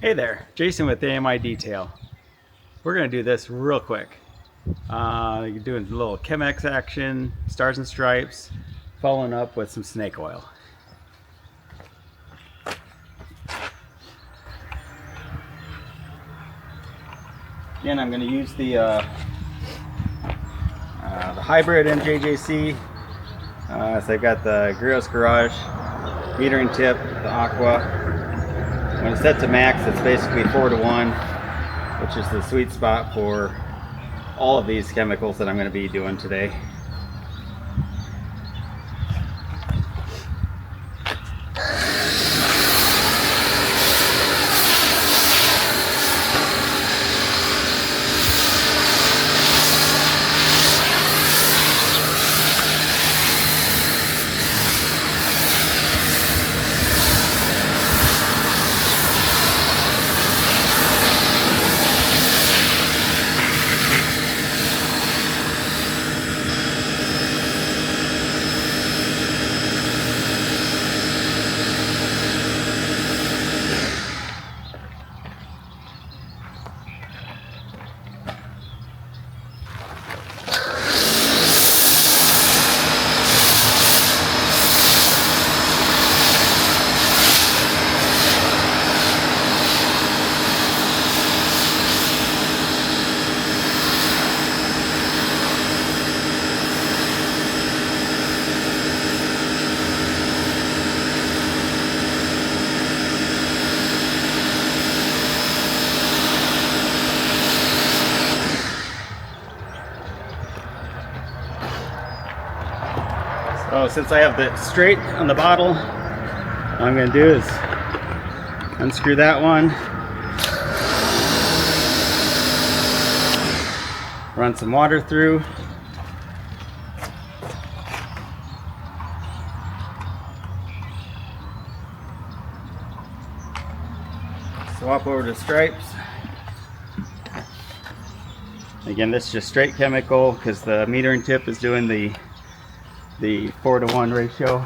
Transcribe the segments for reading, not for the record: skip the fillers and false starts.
Hey there, Jason with AMI Detail. We're going to do this real quick. You're doing a little Chem-X action, Stars and Stripes, following up with some snake oil. Again, I'm going to use the hybrid MJJC. So I've got the Griot's Garage metering tip, the Aqua. When it's set to max, it's basically 4:1, which is the sweet spot for all of these chemicals that I'm going to be doing today. So since I have the straight on the bottle, what I'm going to do is unscrew that one, run some water through, swap over to stripes. Again, this is just straight chemical because the metering tip is doing the 4:1 ratio.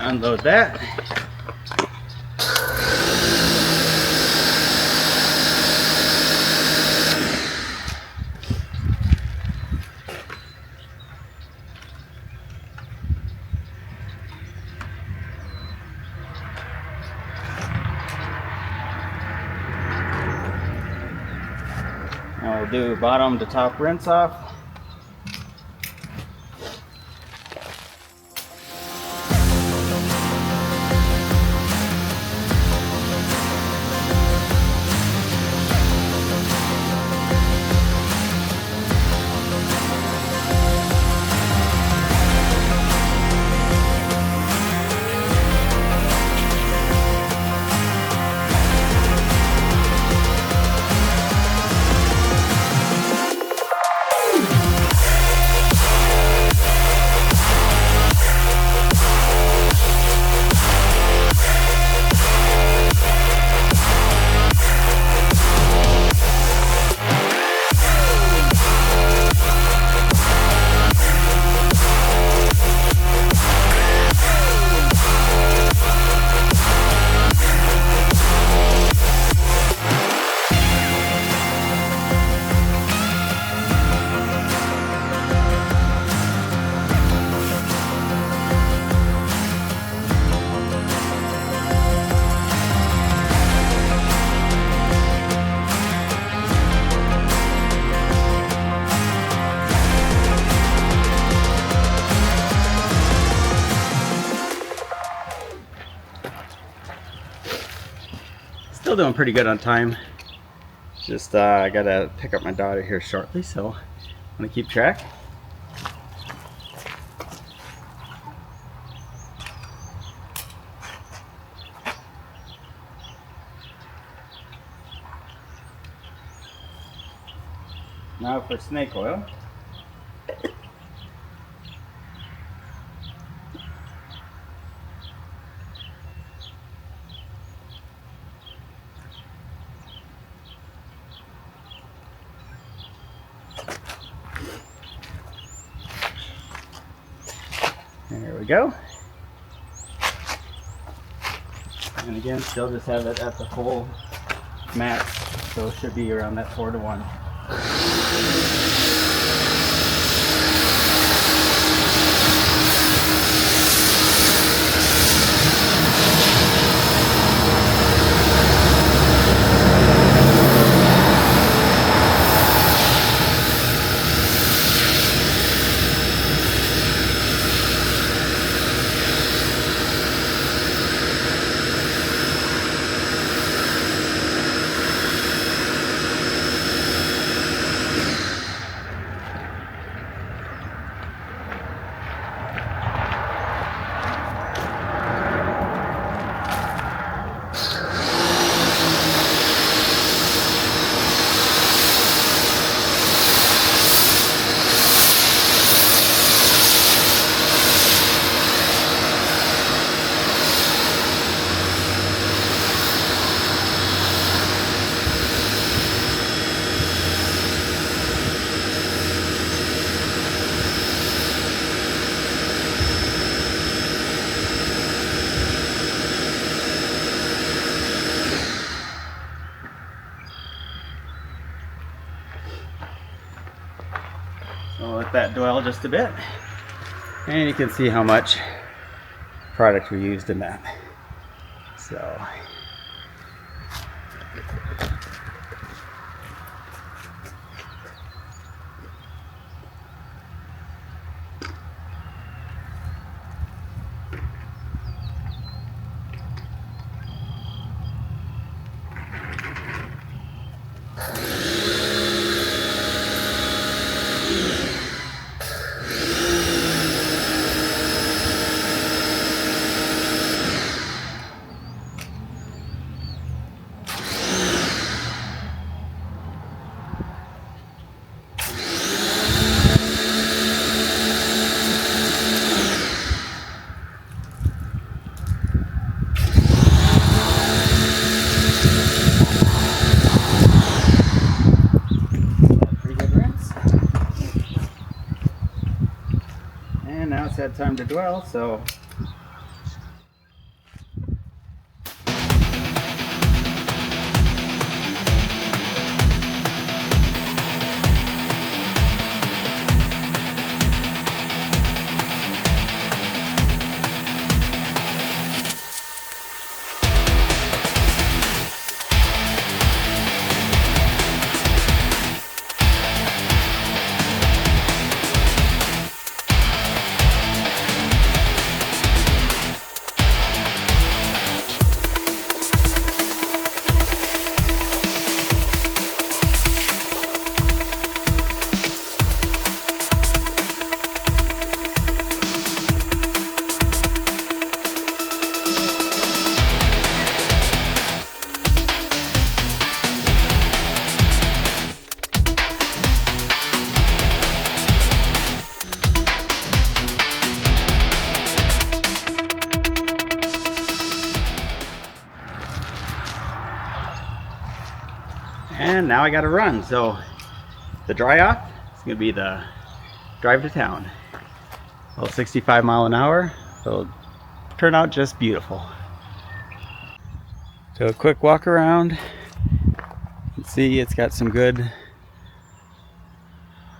Unload that. Now we'll do bottom to top rinse off. still doing pretty good on time. Just I gotta pick up my daughter here shortly, so I'm gonna keep track. Now for snake oil. There we go. And again, still just have it at the full max, so it should be around that 4-to-1. I'll let that dwell just a bit, and you can see how much product we used in that. So now it's had time to dwell, so and now I gotta run. So the dry off is gonna be the drive to town. Well, 65 mile an hour, so it'll turn out just beautiful. So a quick walk around. You can see it's got some good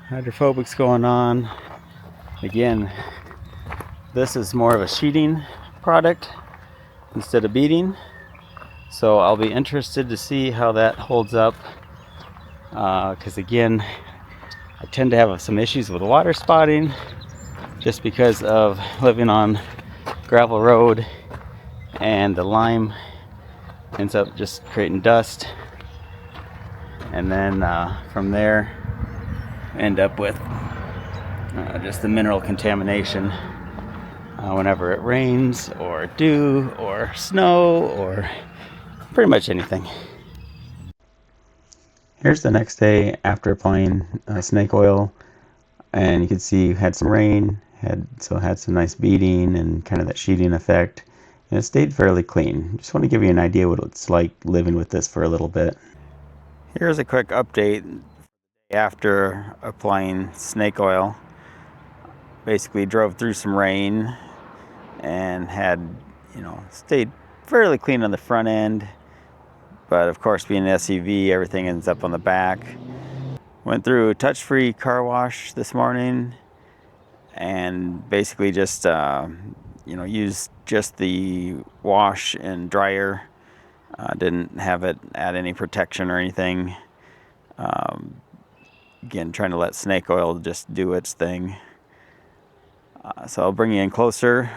hydrophobics going on. Again, this is more of a sheeting product instead of beading. So I'll be interested to see how that holds up, because again, I tend to have some issues with water spotting just because of living on gravel road, and the lime ends up just creating dust, and then from there end up with just the mineral contamination whenever it rains or dew or snow or pretty much anything. Here's the next day after applying snake oil, and you can see had some rain, had some nice beading and kind of that sheeting effect, and it stayed fairly clean. Just want to give you an idea what it's like living with this for a little bit. Here's a quick update after applying snake oil. Basically drove through some rain and had, stayed fairly clean on the front end, but of course being an SUV, everything ends up on the back. Went through a touch-free car wash this morning and basically just used just the wash and dryer. Didn't have it add any protection or anything. Again, trying to let snake oil just do its thing. So I'll bring you in closer.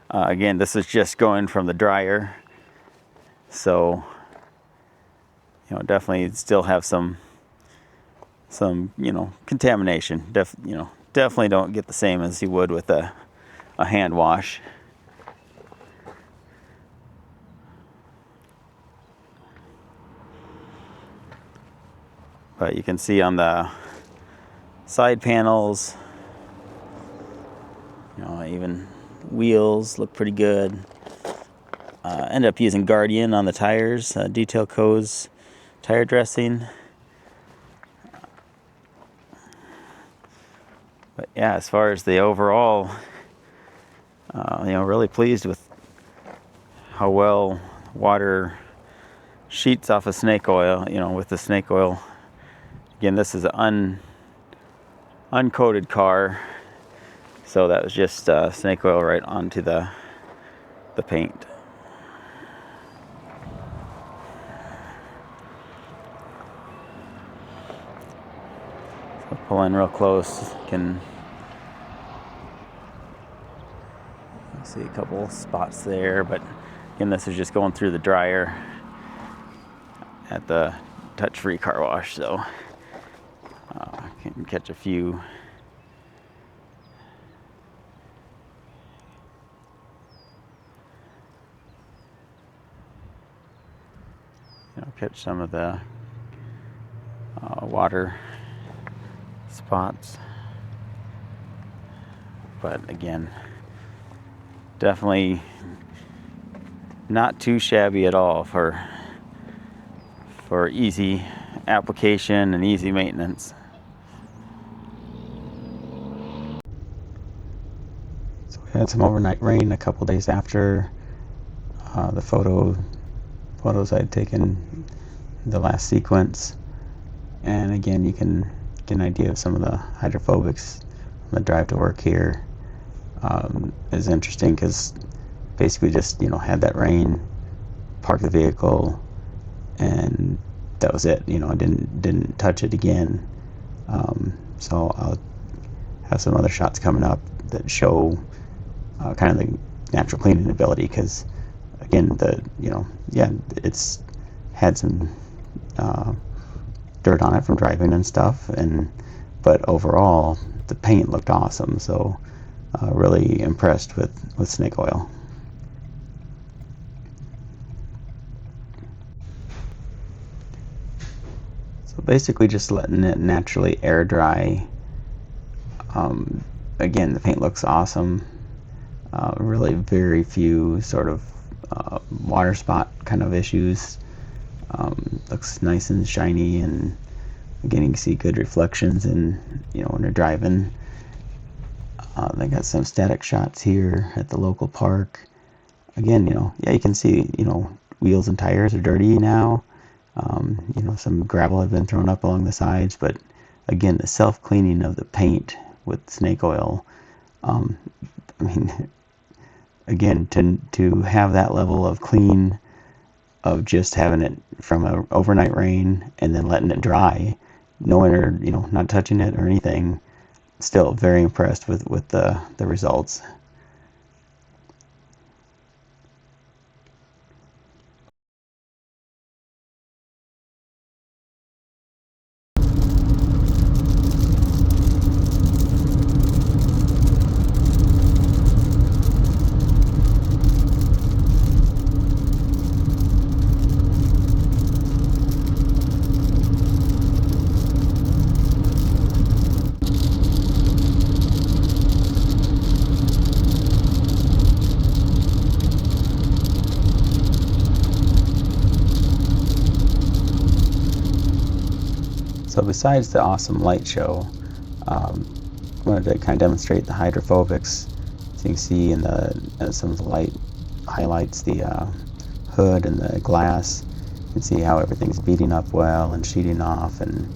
Again, this is just going from the dryer, so definitely still have some contamination. Definitely don't get the same as you would with a hand wash. But you can see on the side panels, even wheels look pretty good. End up using Guardian on the tires, Detail Co's tire dressing. But yeah, as far as the overall, really pleased with how well water sheets off of snake oil. With the snake oil. Again, this is an uncoated car, so that was just snake oil right onto the paint. So pull in real close, you can see a couple spots there, but again, this is just going through the dryer at the touch-free car wash, so can catch a few. Catch some of the water spots, but again, definitely not too shabby at all for easy application and easy maintenance. So we had some overnight rain a couple days after the photos I'd taken the last sequence, and again you can get an idea of some of the hydrophobics on the drive to work here. Is interesting because basically just had that rain, parked the vehicle, and that was it. I didn't touch it again. So I'll have some other shots coming up that show kind of the natural cleaning ability, because again, it's had some dirt on it from driving and stuff, but overall the paint looked awesome. So really impressed with snake oil. So basically just letting it naturally air dry. Again, the paint looks awesome. Really very few sort of water spot kind of issues. Looks nice and shiny, and again you can see good reflections when you're driving. They got some static shots here at the local park. Again, you can see wheels and tires are dirty now. Some gravel had been thrown up along the sides, but again, the self-cleaning of the paint with snake oil, again, to have that level of clean, of just having it from an overnight rain and then letting it dry, not touching it or anything, still very impressed with the results. So besides the awesome light show, I wanted to kind of demonstrate the hydrophobics. So you can see in some of the light highlights the hood and the glass. You can see how everything's beating up well and sheeting off, and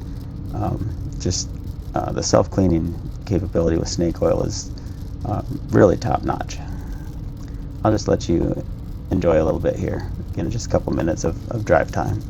just the self-cleaning capability with snake oil is really top-notch. I'll just let you enjoy a little bit here. Again, just a couple minutes of drive time.